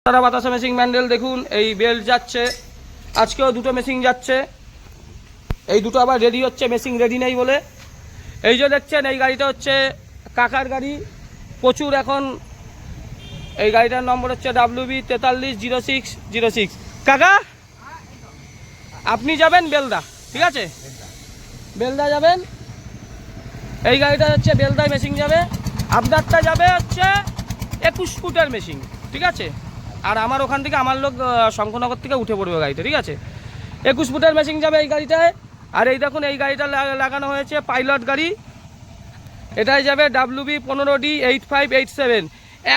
তারা বাতাসা machine Mendel দেখুন, এই বেল্ট যাচ্ছে, আজকেও দুটো মেশিন যাচ্ছে, এই দুটো আবার রেডি হচ্ছে, মেশিন রেডি নেই বলে। এই যে দেখছেন এই গাড়িটা হচ্ছে কাকার গাড়ি, প্রচুর এখন এই গাড়িটার নম্বর হচ্ছে WB430606। কাকা আপনি যাবেন বেলদা, ঠিক আছে, বেলদা যাবেন, এই গাড়িটা হচ্ছে বেলদায় মেশিন যাবে, আপনারটা যাবে হচ্ছে 21 ফুটের মেশিন, ঠিক আছে। আর আমার ওখান থেকে আমার লোক শঙ্করনগর থেকে উঠে পড়বে গাড়িটা, ঠিক আছে। 21 ফুটের মেশিন যাবে এই গাড়িটায়। আর এই দেখুন এই গাড়িটা লাগানো হয়েছে পাইলট গাড়ি, এটাই যাবে WB15D8587।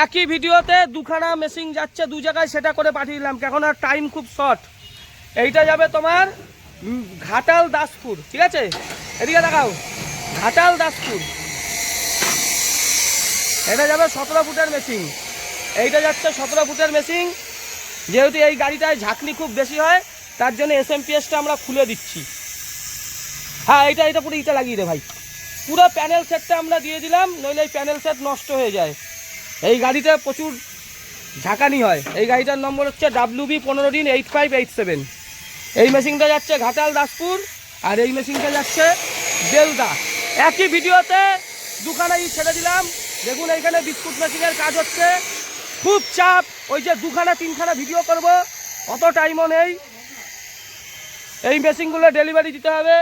একই ভিডিওতে দুখানা মেশিন যাচ্ছে দু জায়গায়, সেটা করে পাঠিয়ে দিলাম, কেন আর টাইম খুব শর্ট। এইটা যাবে তোমার ঘাটাল দাসপুর, ঠিক আছে, এদিকে দেখাও, ঘাটাল দাসপুর। এটা যাবে 17 ফুটের মেশিন, এইটা যাচ্ছে 17 ফুটের মেশিন। যেহেতু এই গাড়িটায় ঝাঁকনি খুব বেশি হয়, তার জন্য SMPSটা আমরা খুলে দিচ্ছি। হ্যাঁ, এটা পুরো ইটা লাগিয়ে দে ভাই, পুরো প্যানেল সেটটা আমরা দিয়ে দিলাম, নইলে এই প্যানেল সেট নষ্ট হয়ে যায়। এই গাড়িতে প্রচুর ঝাঁকানি হয়। এই গাড়িটার নম্বর হচ্ছে WB15D8587। এই মেশিনটা যাচ্ছে ঘাটাল দাসপুর, আর এই মেশিনটা যাচ্ছে বেলদা। একই ভিডিওতে দুখানাই ছেড়ে দিলাম। দেখুন এইখানে বিস্কুট মেশিনের কাজ হচ্ছে, খুব চাপ, ওই যে দুখানা তিনখানা ভিডিও করব, অত টাইমও নেই। এই মেশিনগুলো ডেলিভারি দিতে হবে,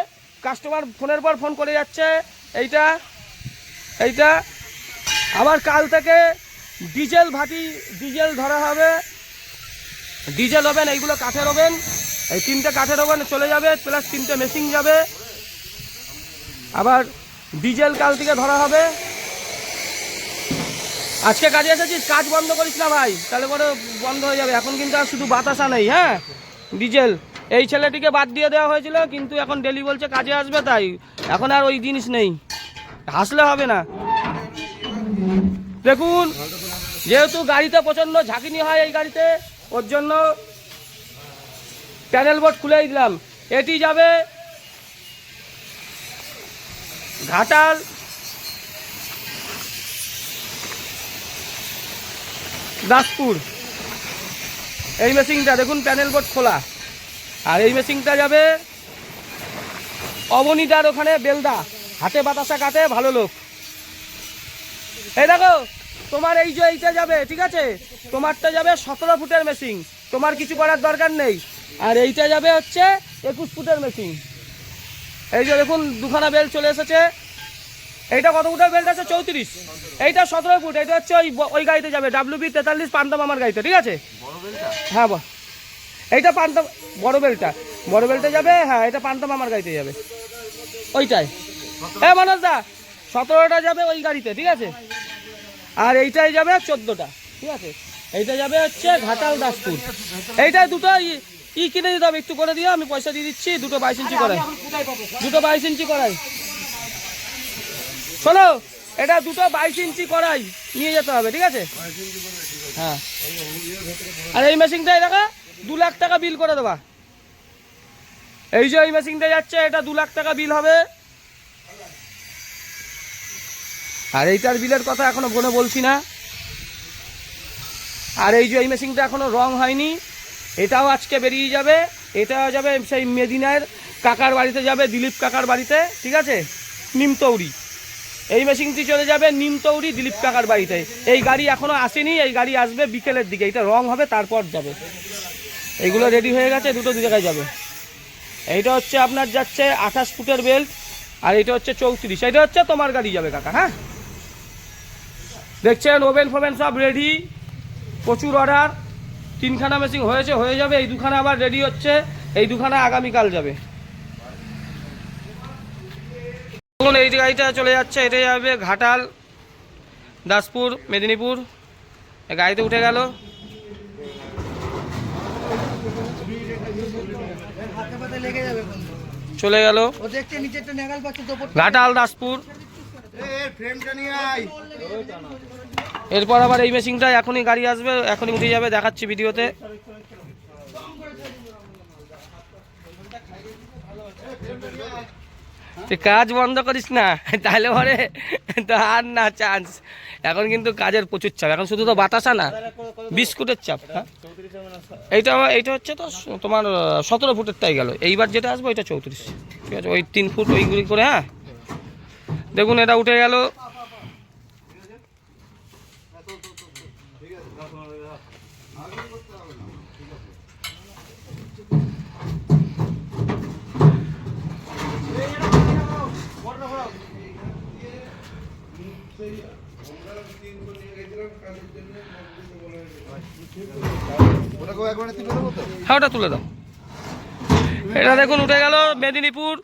কাস্টমার ফোনের পর ফোন করে যাচ্ছে। এইটা আবার কাল থেকে ডিজেল ভাটি, ডিজেল ধরা হবে, ডিজেল ওভেন, এইগুলো কাঠের ওভেন, এই 3টে কাঠের ওভেন চলে যাবে, প্লাস 3টে মেশিন যাবে। আবার ডিজেল কাল থেকে ধরা হবে। আজকে কাজে এসেছিস, কাজ বন্ধ করিস না ভাই, তাহলে পরে বন্ধ হয়ে যাবে। এখন কিন্তু আর শুধু বাতাসা নেই, হ্যাঁ, ডিজেল। এই ছেলেটিকে বাদ দিয়ে দেওয়া হয়েছিল, কিন্তু এখন ডেলি বলছে কাজে আসবে, তাই এখন আর ওই জিনিস নেই, হাসলে হবে না। দেখুন, যেহেতু গাড়িতে প্রচণ্ড ঝাঁকিনি হয় এই গাড়িতে, ওর জন্য প্যানেল বোর্ড খুলেই দিলাম। এটি যাবে ঘাটাল দাসপুর। এই মেশিনটা দেখুন প্যানেল বোর্ড খোলা। আর এই মেশিনটা যাবে অবনীদার ওখানে বেলদা, হাতে বাতাসা কাটে, ভালো লোক। এই দেখো তোমার এই যে এইটা যাবে, ঠিক আছে, তোমারটা যাবে 17 ফুটের মেশিন, তোমার কিছু করার দরকার নেই। আর এইটা যাবে হচ্ছে 21 ফুটের মেশিন। এই যে দেখুন দুখানা বেল্ট চলে এসেছে। এইটা কত ফুটের বেল্ট আছে? 34। এইটা 17 ফুট। এইটা হচ্ছে ওই গাড়িতে যাবে, WB43 পান্তাম আমার গাড়িতে, ঠিক আছে। হ্যাঁ, এইটা পান্তাম, বড় বেলটা যাবে, হ্যাঁ, এটা পান্তাম আমার গাড়িতে যাবে, ওইটাই। হ্যাঁ মনোজ দা, 17টা যাবে ওই গাড়িতে, ঠিক আছে। আর এইটাই যাবে 14টা, ঠিক আছে। এইটা যাবে হচ্ছে ঘাটাল দাসপুর। এইটাই দুটো কিনে দিতে হবে, একটু করে দিও, আমি পয়সা দিয়ে দিচ্ছি। দুটো 22 ইঞ্চি করাই, দুটো 22 ইঞ্চি করাই। শোনো, এটা দুটো 22 ইঞ্চি করাই নিয়ে যেতে হবে, ঠিক আছে। হ্যাঁ, আর এই মেশিনটাই দেখা 2 লাখ টাকা বিল করে দেবা। এই যে এই মেশিনটা যাচ্ছে, এটা 2 লাখ টাকা বিল হবে। আর এইটার বিলের কথা এখনো ফোনে বলছি না। আর এই যে এই মেশিনটা এখনো রং হয়নি, এটাও আজকে বেরিয়ে যাবে। এটাও যাবে সেই মেদিনার কাকার বাড়িতে যাবে, দিলীপ কাকার বাড়িতে, ঠিক আছে, নিমতৌরি। এই মেশিনটি চলে যাবে নিমতৌরি দিলীপ কাকার বাড়িতে। এই গাড়ি এখনো আসেনি, এই গাড়ি আসবে বিকেলের দিকে, এটা রং হবে তারপর যাবে। এইগুলো রেডি হয়ে গেছে, দুটো দু জায়গায় যাবে। এইটা হচ্ছে আপনার যাচ্ছে 28 ফুটের বেল্ট, আর এটা হচ্ছে 34। এটা হচ্ছে তোমার গাড়ি যাবে কাকা। হ্যাঁ, দেখছেন ওভেন ফোভেন সব রেডি, প্রচুর অর্ডার। 3খানা মেশিন হয়েছে, হয়ে যাবে। এই দুখানা আবার রেডি হচ্ছে, এই দুখানা আগামীকাল যাবে। এই গাড়িটা চলে যাচ্ছে, এটা যাবে ঘাটাল দাসপুর মেদিনীপুর। গাড়িতে উঠে গেল, চলে গেল ঘাটাল দাসপুর। এরপর আবার এই মেশিনটা এখনই গাড়ি আসবে, এখনই উঠে যাবে, দেখাচ্ছি ভিডিওতে। তুই কাজ বন্ধ করিস না, তাহলে পরে তো আর না চান্স। এখন কিন্তু কাজের প্রচুর চাপ, এখন শুধু তো বাতাসা না, বিস্কুটের চাপ। হ্যাঁ, এইটা হচ্ছে তো তোমার 17 ফুটেরটাই গেল। এইবার যেটা আসবে ওইটা 34, ঠিক আছে, ওই 3 ফুট ওইগুলি করে। হ্যাঁ, দেখুন এটা উঠে গেল। হ্যাঁ, ওটা তুলে দাও। এটা দেখুন উঠে গেল মেদিনীপুর।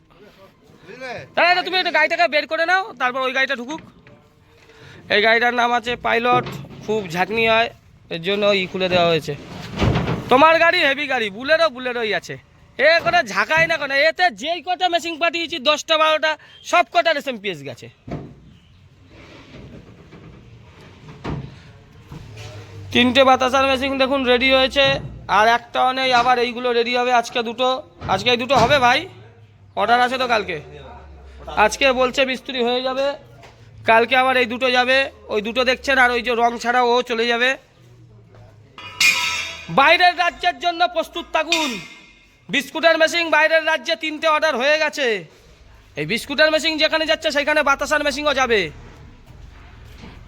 দাদা তুমি এটা গাড়িটাকে বের করে নাও, তারপর ওই গাড়িটা ঢুকুক। এই গাড়িটার নাম আছে পাইলট, খুব ঝাঁকনি হয়, এর জন্য খুলে দেওয়া হয়েছে। তোমার গাড়ি হেভি গাড়ি, বুলেরোই আছে। এ কটা ঝাঁকায় না, কোনো এতে যেই কটা মেশিন পাঠিয়েছি 10টা 12টা সব কটার SMPS গেছে। তিনটে বাতাসার মেশিন দেখুন রেডি হয়েছে, আর একটাও নেই, আবার এইগুলো রেডি হবে। আজকে এই দুটো হবে ভাই, অর্ডার আছে তো কালকে। আজকে বলছে মিস্ত্রি হয়ে যাবে, কালকে আবার এই দুটো যাবে। ওই দুটো দেখছেন, আর ওই যে রং ছাড়া ও চলে যাবে। বাইরের রাজ্যের জন্য প্রস্তুত থাকুন। বিস্কুটের মেশিন বাইরের রাজ্যে 3টে অর্ডার হয়ে গেছে। এই বিস্কুটের মেশিন যেখানে যাচ্ছে সেখানে বাতাসার মেশিনও যাবে।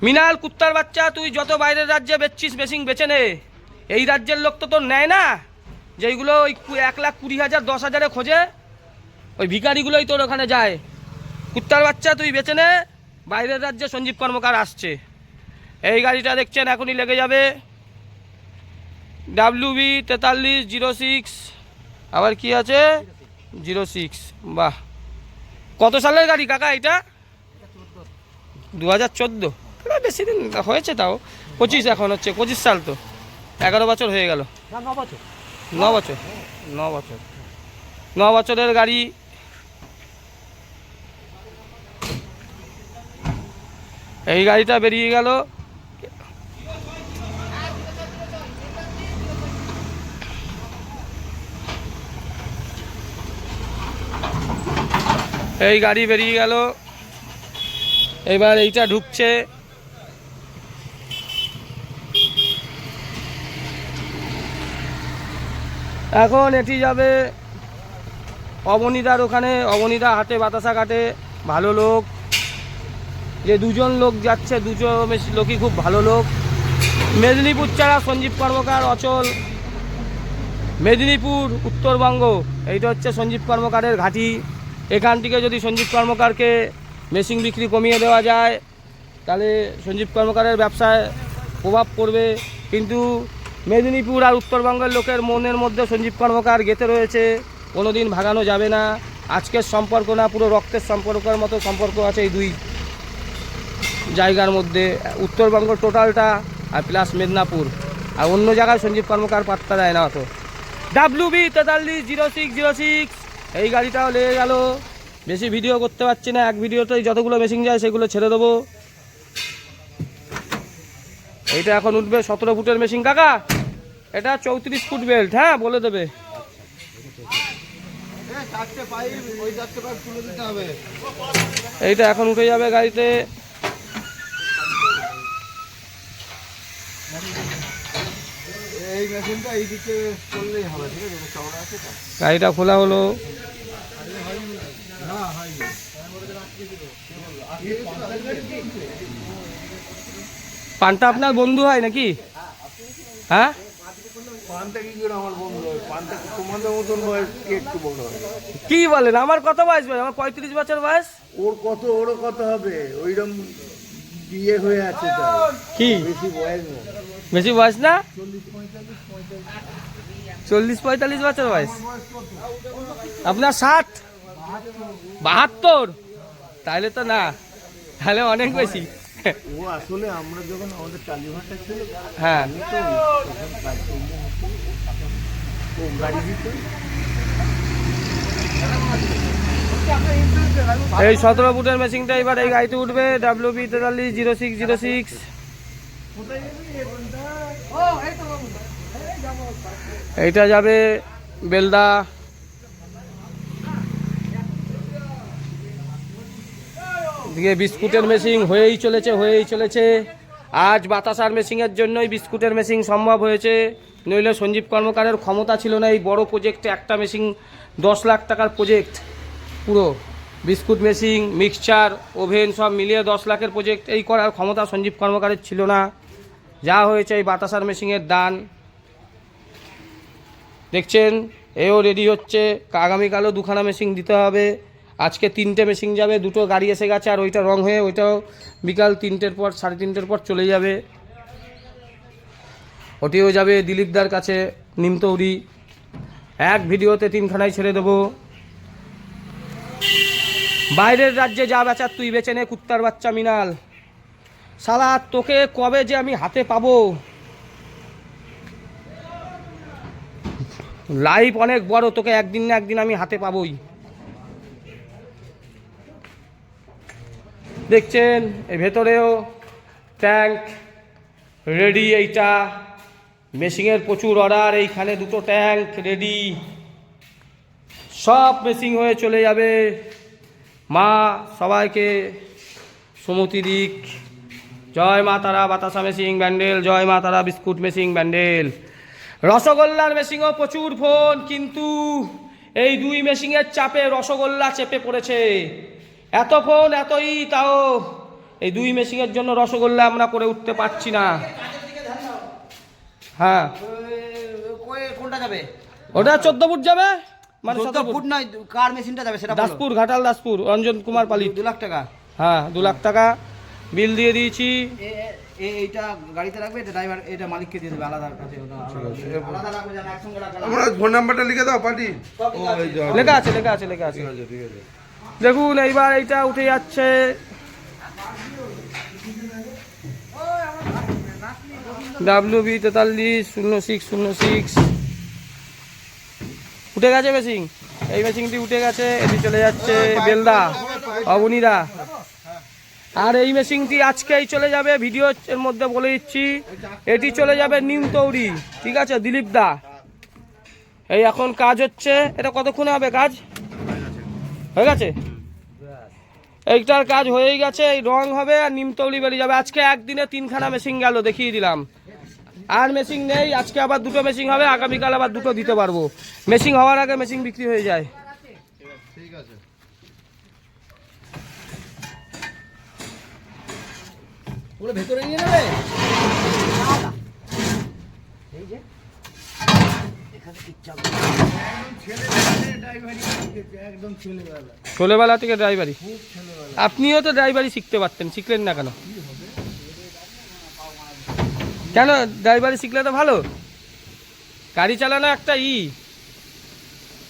মিনাল কুত্তার বাচ্চা, তুই যত বাইরের রাজ্যে বেচছিস মেশিন বেচে নে। এই রাজ্যের লোক তো তোর নেয় না, যেইগুলো ওই 1,20,000 10,000-এ খোঁজে, ওই ভিখারিগুলোই তোর ওখানে যায়। কুত্তার বাচ্চা তুই বেচে নে, বাইরের রাজ্যে সঞ্জীব কর্মকার আসছে। এই গাড়িটা দেখছেন এখনই লেগে যাবে, WB 4306, আবার কি আছে 06। বাহ, কত সালের গাড়ি কাকা এটা? 2014, বেশি দিন হয়েছে, তাও 25 এখন হচ্ছে, 25 সাল তো 11 বছর হয়ে গেল। 9 বছরের গাড়ি। এই গাড়িটা বেরিয়ে গেল। এই গাড়ি বেরিয়ে গেল, এবার এইটা ঢুকছে। এখন এটি যাবে অবনীদার ওখানে। অবনীদা হাতে বাতাসা কাটে, ভালো লোক। যে দুজন লোক যাচ্ছে, দুজন লোকই খুব ভালো লোক। মেদিনীপুর ছাড়া সঞ্জীব কর্মকার অচল। মেদিনীপুর উত্তরবঙ্গ, এইটা হচ্ছে সঞ্জীব কর্মকারের ঘাঁটি। এখান থেকে যদি সঞ্জীব কর্মকারকে মেশিন বিক্রি কমিয়ে দেওয়া যায়, তাহলে সঞ্জীব কর্মকারের ব্যবসায় প্রভাব পড়বে। কিন্তু মেদিনীপুর আর উত্তরবঙ্গের লোকের মনের মধ্যে সঞ্জীব কর্মকার গেঁথে রয়েছে, কোনো দিন ভাগানো যাবে না। আজকের সম্পর্ক না, পুরো রক্তের সম্পর্কের মতো সম্পর্ক আছে এই দুই জায়গার মধ্যে, উত্তরবঙ্গ টোটালটা আর প্লাস মেদিনীপুর। আর অন্য জায়গায় সঞ্জীব কর্মকার পাত্তা দেয় না অত। WB 4306, এই গাড়িটাও লেগে গেল। বেশি ভিডিও করতে পারছি না, এক ভিডিওতেই যতগুলো মেশিন যায় সেগুলো ছেড়ে দেবো। এইটা এখন উঠবে 17 ফুটের মেশিন কাকা, এটা 34 ফুট বেল্ট। হ্যাঁ, বলে দেবে। এইটা এখন উঠে যাবে গাড়িতে। গাড়িটা খোলা হলো। পানটা আপনার বন্ধু হয় নাকি? হ্যাঁ, কি বলেন? আমার কত বয়স? আমার 35 বছর বয়স। ওরও কত হবে? ওইরকম বিয়ে হয়ে আছে, কি বেশি বয়স না? 40-45 বছর বয়স। আপনার 60, 72? তাহলে তো না, তাহলে অনেক বেশি। ও আসলে আমরা যখন আমাদের টালিভারটা ছিল, হ্যাঁ, এই 17 ফুটের মেশিনটা এবার এই গাড়িতে উঠবে, WB 430606। এইটা যাবে বেলদা। দিকে বিস্কুটের মেশিন হয়েই চলেছে। আজ বাতাসার মেশিনের জন্যই বিস্কুটের মেশিন সম্ভব হয়েছে, নইলে সঞ্জীব কর্মকারের ক্ষমতা ছিল না এই বড় প্রজেক্টে। একটা মেশিন 10 লাখ টাকার প্রজেক্ট, পুরো বিস্কুট মেশিন, মিক্সচার, ওভেন সব মিলিয়ে 10 লাখের প্রজেক্ট এই করার ক্ষমতা সঞ্জীব কর্মকারের ছিল না। যা হয়েছে এই বাতাসার মেশিনের দান। দেখছেন এও রেডি হচ্ছে, আগামীকালও 2খানা মেশিন দিতে হবে। আজকে 3টে মেশিন যাবে, 2টো গাড়ি এসে গেছে, আর ওইটা রং হয়ে ওইটাও বিকাল 3টের পর 3:30 পর চলে যাবে। ওটিও যাবে দিলীপদার কাছে নিমতৌরি। এক ভিডিওতে 3খানাই ছেড়ে দেবো। বাইরের রাজ্যে যা বেচার তুই বেচে নে কুত্তার বাচ্চা মিনাল। শালা তোকে কবে যে আমি হাতে পাবো। লাইফ অনেক বড়, তোকে একদিন না একদিন আমি হাতে পাবোই। দেখছেন এই ভেতরেও ট্যাঙ্ক রেডি। এইটা মেশিনের প্রচুর অর্ডার, এইখানে 2টো ট্যাঙ্ক রেডি, সব মেশিন হয়ে চলে যাবে। মা সবাইকে সুমতি দিক। জয় মা তারা বাতাসা মেশিন ব্যান্ডেল, জয় মা তারা বিস্কুট মেশিন ব্যান্ডেল। রসগোল্লার মেশিনও প্রচুর ফোন, কিন্তু এই 2 মেশিনের চাপে রসগোল্লা চেপে পড়েছে। এত ফোন এতই, তাও এই 2 মেশিনের জন্য রসগোল্লা আমরা করে উঠতে পারছি না। হ্যাঁ কোনটা যাবে? ওটা 14 ফুট যাবে, মানে 14 ফুট নয়, কার মেশিনটা যাবে সেটা বলো। দাসপুর, ঘাটাল দাসপুর, রঞ্জন কুমার পালিত। 2 লাখ টাকা। হ্যাঁ 2 লাখ টাকা বিল দিয়ে দিয়েছি। এইটা গাড়িতে রাখবে, এটা ড্রাইভার, এটা মালিককে দিয়ে দেবে আলাদা কাছে। আলাদা রাখবে, জানা একসঙ্গে রাখবে না। আমরা ফোন নাম্বারটা লিখে দাও পার্টি। লেখা আছে লেখা আছে লেখা আছে। দেখুন এইবার এইটা উঠে যাচ্ছে। WB 430606 উঠে গেছে মেশিন। এই মেশিনটি উঠে গেছে, এটি চলে যাচ্ছে বেলদা অবনীরা। আর এই মেশিনটি আজকেই চলে যাবে, ভিডিও এর মধ্যে বলে দিচ্ছি, এটি চলে যাবে নিমতৌরি। ঠিক আছে দিলীপ দা, এই এখন কাজ হচ্ছে। এটা কতক্ষণে হবে কাজ? হয়ে গেছে, এইটার কাজ হয়েই গেছে। এই রং হবে আর নিমতৌলি বেরিয়ে যাবে। আজকে একদিনে 3খানা মেশিন গেল, দেখিয়ে দিলাম। আর মেশিন নেই, আজকে আবার 2টো মেশিন হবে, আগামীকাল আবার 2টো দিতে পারবো। মেশিন হওয়ার আগে মেশিন বিক্রি হয়ে যায়। ঠিক আছে। ওগুলো ভেতরে নিয়ে নেবে। এই যে এখানে ঠিকঠাক একদম ছেলেবেলা, ছোটবেলা থেকে ড্রাইভারি। আপনিও তো ড্রাইভারি শিখতে পারতেন, শিখলেন না কেন? কেন ড্রাইভারি শিখলে তো ভালো, গাড়ি চালানো একটা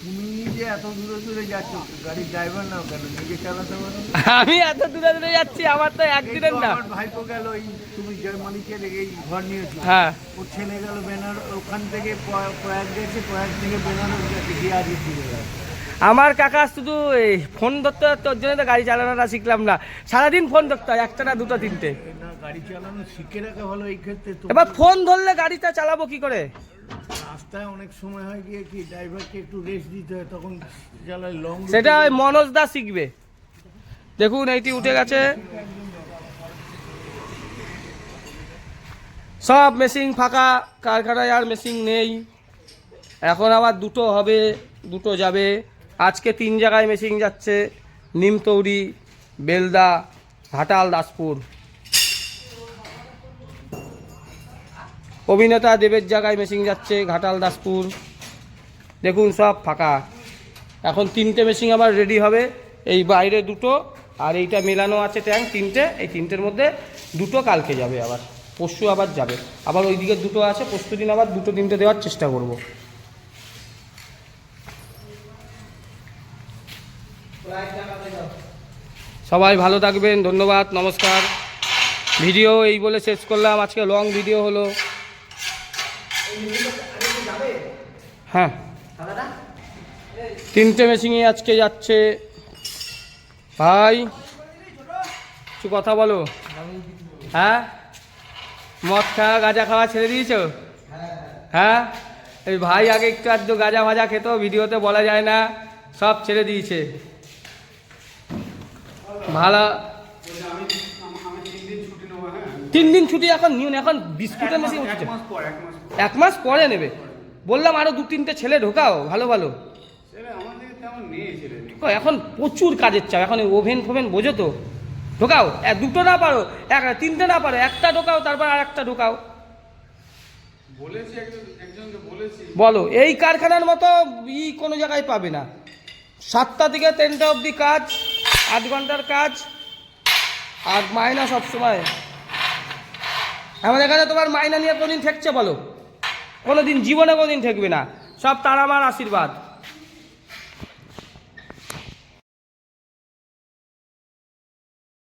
তুমি নিজে এত দূরে দূরে যাচ্ছ, গাড়ির ড্রাইভার নাও কেন, নিজে চালাতে পারো। আমি এত দূরে দূরে যাচ্ছি, আমার তো একদিনের না। আমার ভাইপো গেল, এই তুমি যে মালিকের এই ঘর নিয়েছো, হ্যাঁ ওর ছেলে গেল বেনার, ওখান থেকে প্রয়াগ গেছে, প্রয়াগ থেকে বেনারস গেছে, গিয়ে আজকে ফিরে গেল। আমার কাকা শুধু এই ফোন ধরতে ধরতে, ওর জন্য তো গাড়ি চালানোটা শিখলাম না। সারাদিন ফোন ধরতে হয়, একটা না 2টো 3টে। না, গাড়ি চালানো শিখে রাখা ভালো এই ক্ষেত্রে। তো এবার ফোন ধরলে গাড়িটা চালাবো কি করে? রাস্তায় অনেক সময় হয় গিয়ে কি ড্রাইভারকে একটু রেস্ট দিতে হয়, তখন চালায় লং। সেটা ওই মনোজ দা শিখবে। দেখুন এইটি উঠে গেছে, সব মেশিন ফাঁকা, কারখানায় আর মেশিন নেই। এখন আবার 2টো হবে, 2টো যাবে। আজকে 3 জায়গায় মেশিন যাচ্ছে, নিমতৌরি, বেলদা, ঘাটাল দাসপুর। অভিনেতা দেবের জায়গায় মেশিন যাচ্ছে, ঘাটাল দাসপুর। দেখুন সব ফাঁকা। এখন 3টে মেশিন আবার রেডি হবে, এই বাইরে 2টো, আর এইটা মেলানো আছে ট্যাঙ্ক 3টে। এই 3টের মধ্যে 2টো কালকে যাবে, আবার পরশু আবার যাবে। আবার ওই দিকে 2টো আছে, পরশু দিন আবার 2টো 3টে দেওয়ার চেষ্টা করব। সবাই ভালো থাকবেন, ধন্যবাদ, নমস্কার। ভিডিও এই বলে শেষ করলাম, আজকে লং ভিডিও হলো। হ্যাঁ 3টে মেশিনই আজকে যাচ্ছে। ভাই কিছু কথা বলো। হ্যাঁ মদ খাওয়া গাঁজা খাওয়া ছেড়ে দিয়েছো? হ্যাঁ এই ভাই আগে একটু আধটু গাঁজা ভাজা খেত, ভিডিওতে বলা যায় না, সব ছেড়ে দিয়েছে। ভালো 3 দিন ছুটি এখন নিন, এখন বিস্কুটের মেশিন হচ্ছে। 1 মাস পরে নেবে। বললাম আরো 2-3টে ছেলে ঢোকাও ভালো ভালো। এখন প্রচুর কাজের চাপ, এখন ওভেন ফোভেন বোঝো তো, ঢোকাও। 2টো না পারো, 3টে না পারো, 1টা ঢোকাও, তারপর আর একটা ঢোকাও। বলো, এই কারখানার মতো কোনো জায়গায় পাবে না। 7টা থেকে 3টা অবধি কাজ, 8 ঘন্টার কাজ, আর মাইনা সবসময়। আমাদের এখানে তোমার মাইনা নিয়ে কোনদিন ঠেকছে বলো? কোনোদিন জীবনে কোনোদিন ঠেকবে না, সব তারা মার আশীর্বাদ।